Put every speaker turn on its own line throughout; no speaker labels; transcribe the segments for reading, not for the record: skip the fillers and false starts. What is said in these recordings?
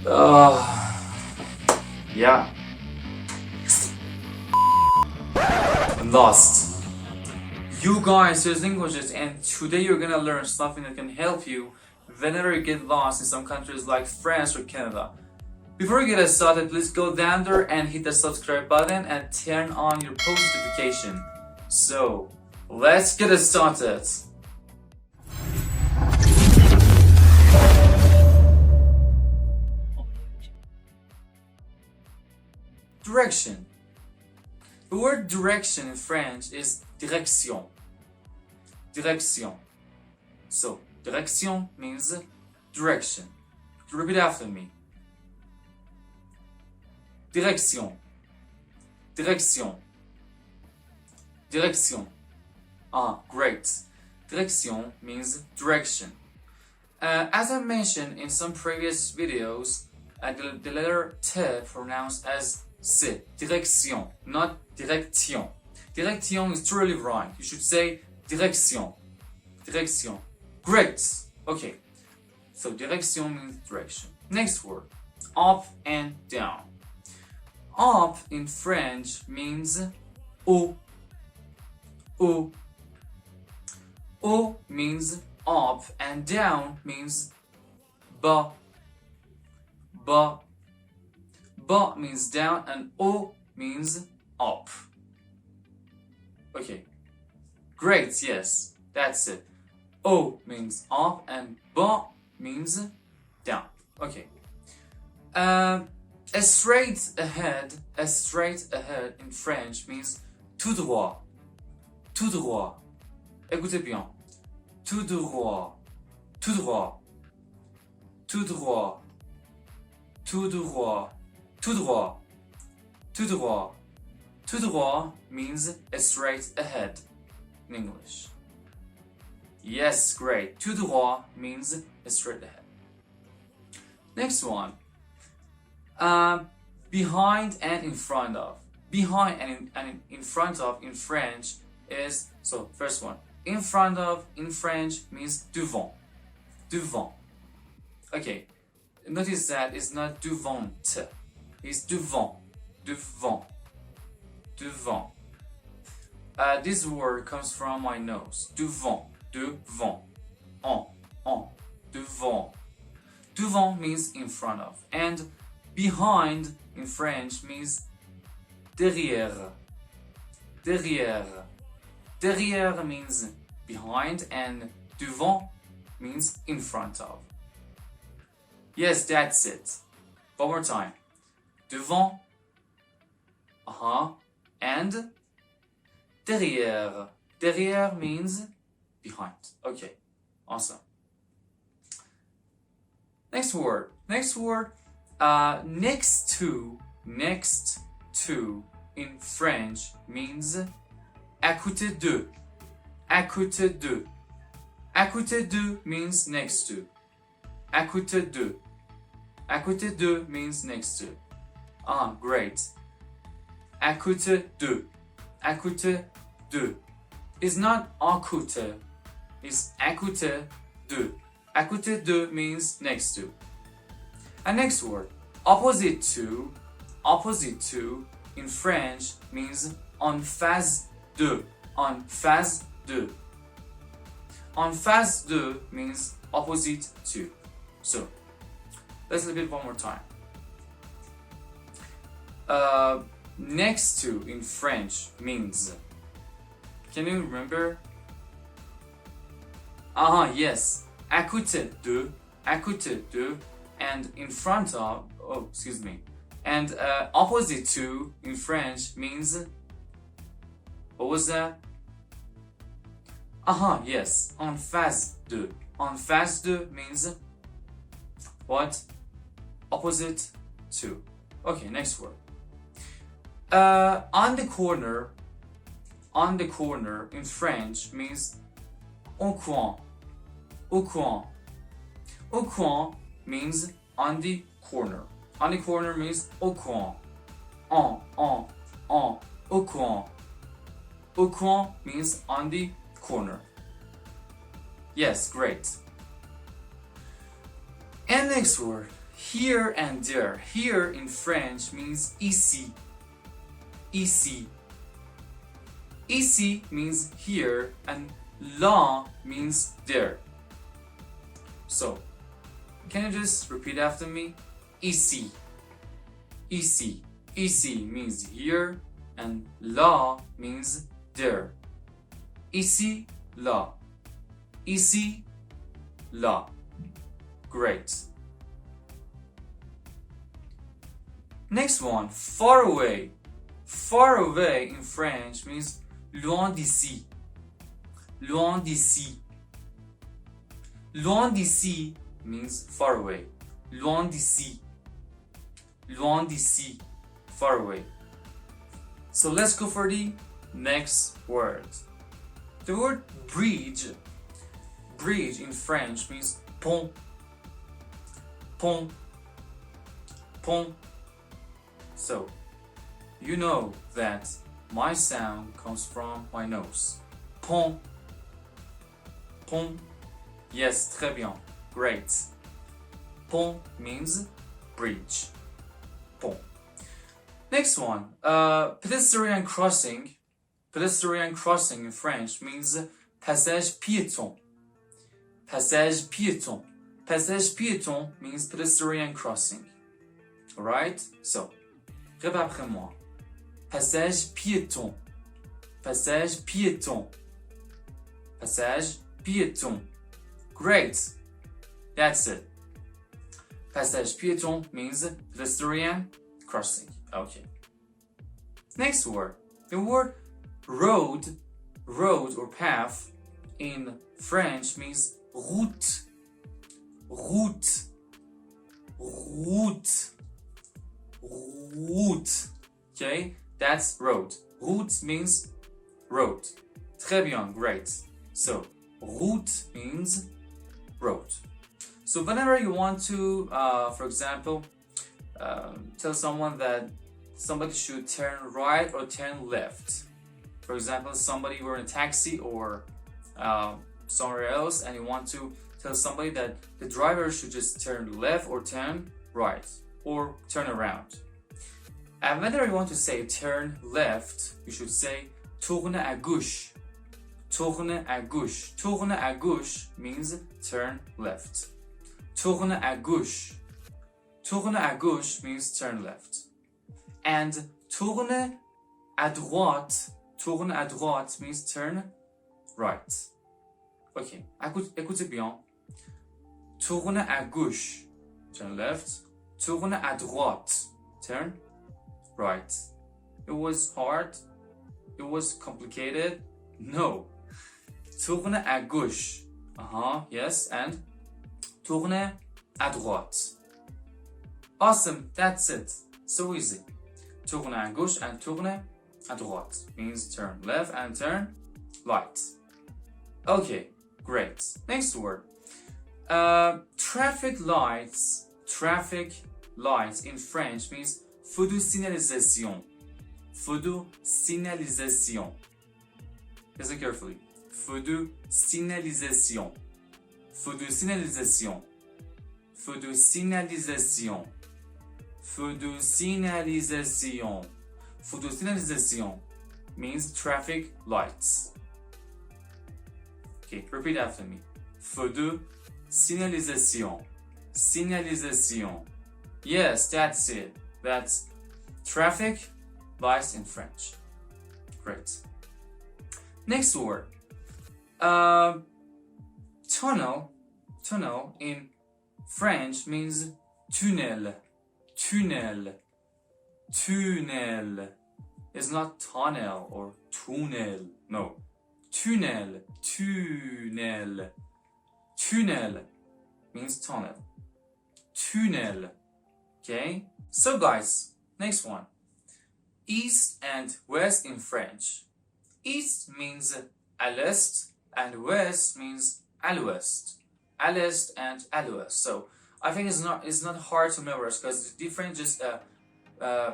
Yeah. Lost. You guys, here's LingoJet, and today you're gonna learn something that can help you whenever you get lost in some countries like France or Canada. Before we get started, please go down there and hit the subscribe button and turn on your post notification. So, let's get started. Direction. The word direction in French is direction. Direction. So, direction means direction. Repeat after me. Direction. Direction. Direction. Great. Direction means direction. As I mentioned in some previous videos, the letter T pronounced as C. Direction, not direction. Direction is totally wrong. You should say direction. Direction. Great. Okay. So direction means direction. Next word. Up and down. Up in French means haut. Haut. Haut means up and down means bas. Bas. Bas means down and haut means up. Okay. Great, yes. That's it. Haut means up and bas means down. Okay. A straight ahead in French means tout droit. Tout droit. Écoutez bien. Tout droit. Tout droit. Tout droit. Tout droit. Tout droit. Tout droit. Tout droit means straight ahead in English. Yes, great. Tout droit means straight ahead. Next one. Behind and in front of. Behind and in front of in French is, so first one. In front of in French means devant. Devant. Okay. Notice that it's not devant. It's devant. Devant. Devant. This word comes from my nose. Devant. Devant. En. Devant. Devant means in front of. And behind in French means derrière. Derrière. Derrière means behind and devant means in front of. Yes, that's it. One more time. Devant. And derrière. Derrière means behind. Okay. Awesome. Next word. Next word. Next to in French means à côté de. À côté de. À côté de means next to. À côté de. À côté de means next to. Great. À côté de. À côté de. It's not à côté. It's à côté de. À côté de means next to. And next word. Opposite to. Opposite to in French means en face de. En face de. En face de means opposite to. So, let's repeat one more time. Next to in French means. Can you remember? Yes. À côté de. À côté de. And in front of. And opposite to in French means. What was that? Yes. En face de. En face de means what? Opposite to. Okay, next word. On the corner in French means au coin. Au coin. Au coin means on the corner. On the corner means au coin. Au coin. Au coin means on the corner. Yes, great. And next word, here and there. Here in French means ici. Ici. Ici means here and là means there. So, can you just repeat after me? Ici. Ici. Ici means here and là means there. Ici, là. Ici, là. Great. Next one, far away. Far away in French means loin d'ici. Loin d'ici. Loin d'ici means far away. Loin d'ici. Loin d'ici. Far away. So let's go for the next word. The word bridge. Bridge in French means pont. Pont. Pont. So, you know that my sound comes from my nose. Pont. Pont. Yes, très bien. Great. Pont means bridge. Pont. Next one. Pedestrian crossing. Pedestrian crossing in French means passage piéton. Passage piéton. Passage piéton means pedestrian crossing. Alright? So, répète après moi. Passage piéton. Passage piéton. Passage piéton. Great. That's it. Passage piéton means pedestrian crossing. Okay. Next word. The word road, road or path in French means route. Route. Route. Route. Okay? That's road. Route means road. Très bien, great. So, route means road. So, whenever you want to, for example, tell someone that somebody should turn right or turn left. For example, somebody were in a taxi or somewhere else and you want to tell somebody that the driver should just turn left or turn right or turn around. And whenever you want to say turn left, you should say tourner à gauche. Tourner à gauche. Tourner à gauche means turn left. Tourner à gauche. Tourner à gauche means turn left. And tourner à droite. Tourner à droite means turn right. Ok, écoutez bien. Tourner à gauche, turn left. Tourner à droite, turn right. It was hard? It was complicated? No. Tourner à gauche. Yes, and tourner à droite. Awesome, that's it. So easy. Tourner à gauche and tourner à droite means turn left and turn right. Okay, great. Next word. Traffic lights. Traffic lights in French means feux de signalisation. Feux de signalisation. Listen carefully. Feux de signalisation. Feux de signalisation. Feux de signalisation. Feux de signalisation. Feux de signalisation means traffic lights. Okay, repeat after me. Feux de signalisation. Signalisation. Yes, that's it. That's traffic lights in French. Great. Next word. Tunnel. Tunnel in French means tunnel. Tunnel. Tunnel. It's not tunnel or tunnel. No. Tunnel. Tunnel. Tunnel means tunnel. Tunnel. Okay? So guys, next one. East and west in French. East means à l'est and west means à l'ouest. À l'est and à l'ouest. So I think it's not hard to memorize because it's different, just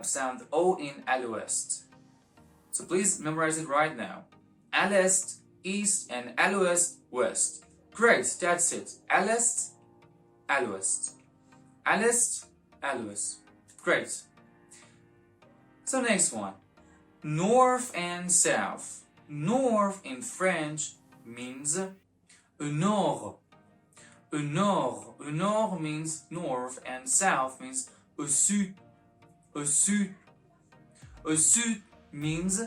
sound O in à l'ouest. So please memorize it right now. À l'est, east, and à l'ouest, west. Great, that's it. À l'est, à l'ouest. À l'est, à l'ouest. Great. So next one. North and south. North in French means au nord. Au nord. Au nord means north and south means au sud. Au sud. Au sud means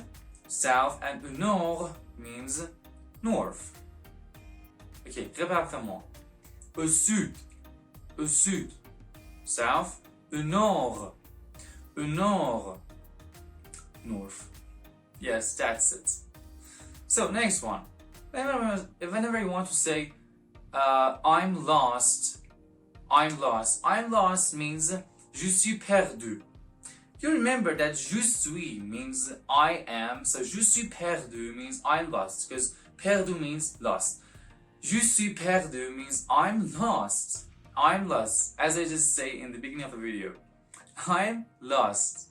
south and au nord means north. Ok, répète après moi. Au sud. Au sud. South. Au nord. Au nord. North. Yes, that's it. So next one. Whenever you want to say I'm lost. I'm lost. I'm lost means je suis perdu. You remember that je suis means I am, so je suis perdu means I'm lost, because perdu means lost. Je suis perdu means I'm lost. I'm lost, as I just say in the beginning of the video. I'm lost.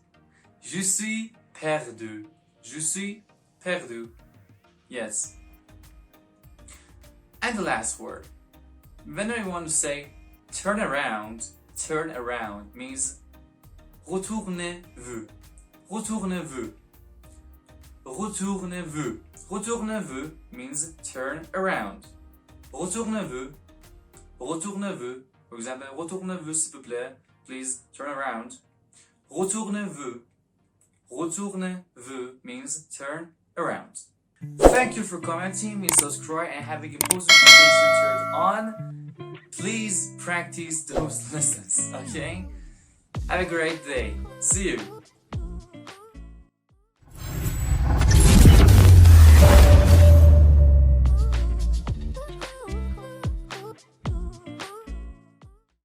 Je suis perdu. Je suis perdu. Yes. And the last word. Whenever you want to say turn around means retournez-vous. Retournez-vous. Retournez-vous. Retournez-vous means turn around. Retournez-vous. Retournez-vous. For example, retournez-vous s'il vous plaît. Please turn around. Retournez-vous. Retournez-vous means turn around. Thank you for commenting, subscribe, and having a post notification turned on. Please practice those lessons, okay? Have a great day. See you.